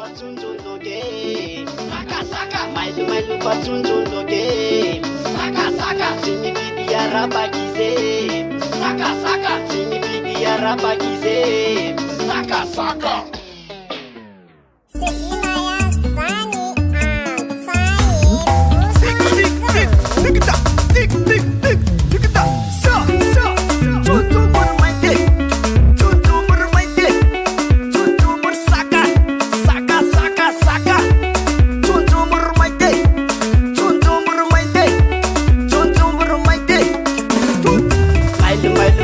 fatsonjologe sakasaka mailu fatsonjologe sakasaka timibibi arabakize sakasaka timibibi arabakize sakasaka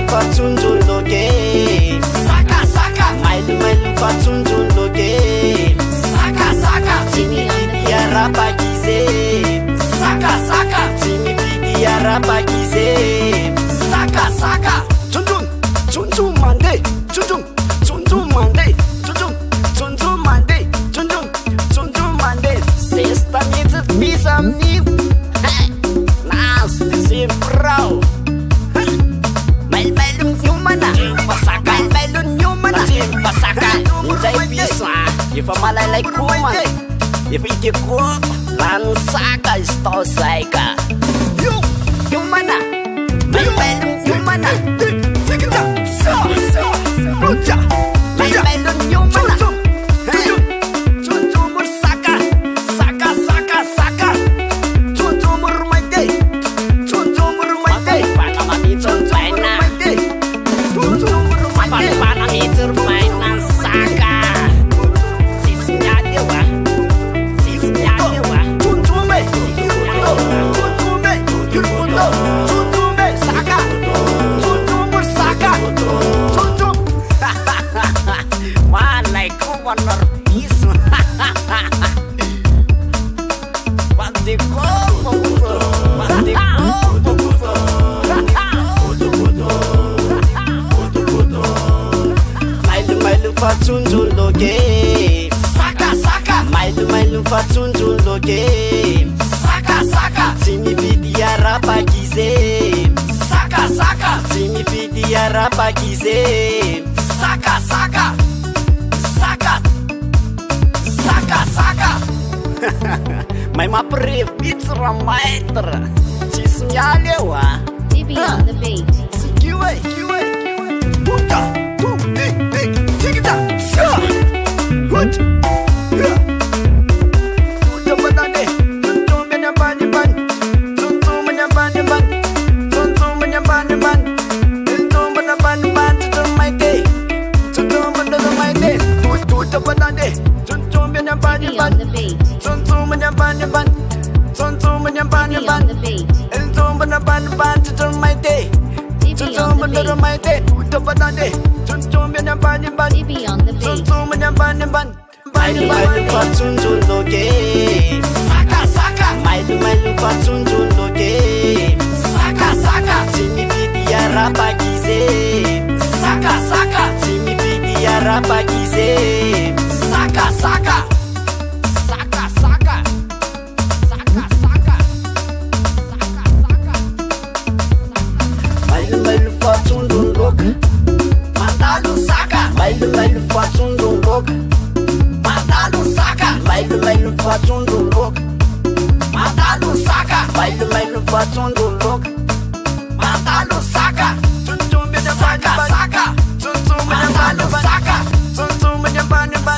fatsonjologe sakasaka mailu fatsonjologe sakasaka timibibi arabakize sakasaka timibibi arabakize sakasaka junjun mande junjun mande junjun mande sexta mesa bisa mi nas sempre Efa malailay koa man efa ike koa lano saka istao saika Yumana Melmelum yumana Melmelum yumana Junjumur saka Saka Junjumur maite Pana mamitur paina Junjumur maite Pana mamitur paina saka Warner piso Pati como Mailu fatsonjologe sakasaka mailu fatsonjologe sakasaka timibibi arabakize sakasaka timibibi arabakize sakasaka May maprevits ramaitra Cismiale wa DB on the beat. Kiwe Puta Tigita Good Puta badane Tuntu menyambani ban Tuntu menyambani ban Tuntu menyambani ban Tuntu maite Tuntu maite Puta badane Tuntu menyambani DB ban on the beat. Tuntu menyambani ban Tuntu menyambani DB ban on the beat. Tuntu menyambani ban Tuntu maite DB Tuntu on the beat. maite Puta badane Tuntu menyambani ban DB on the beat. Tuntu menyambani ban Mailu fatsonjologe sakasaka mailu fatsonjologe sakasaka timibibi arabakize sakasaka timibibi arabakize sakasaka Mailu fatsonjologe Mandalu saka Mailu fatsonjologe Mandalu saka Mailu fatsonjologe Mandalu saka Mailu fatsonjologe Mandalu saka Tuntu menyambani ban Tuntu menyambani ban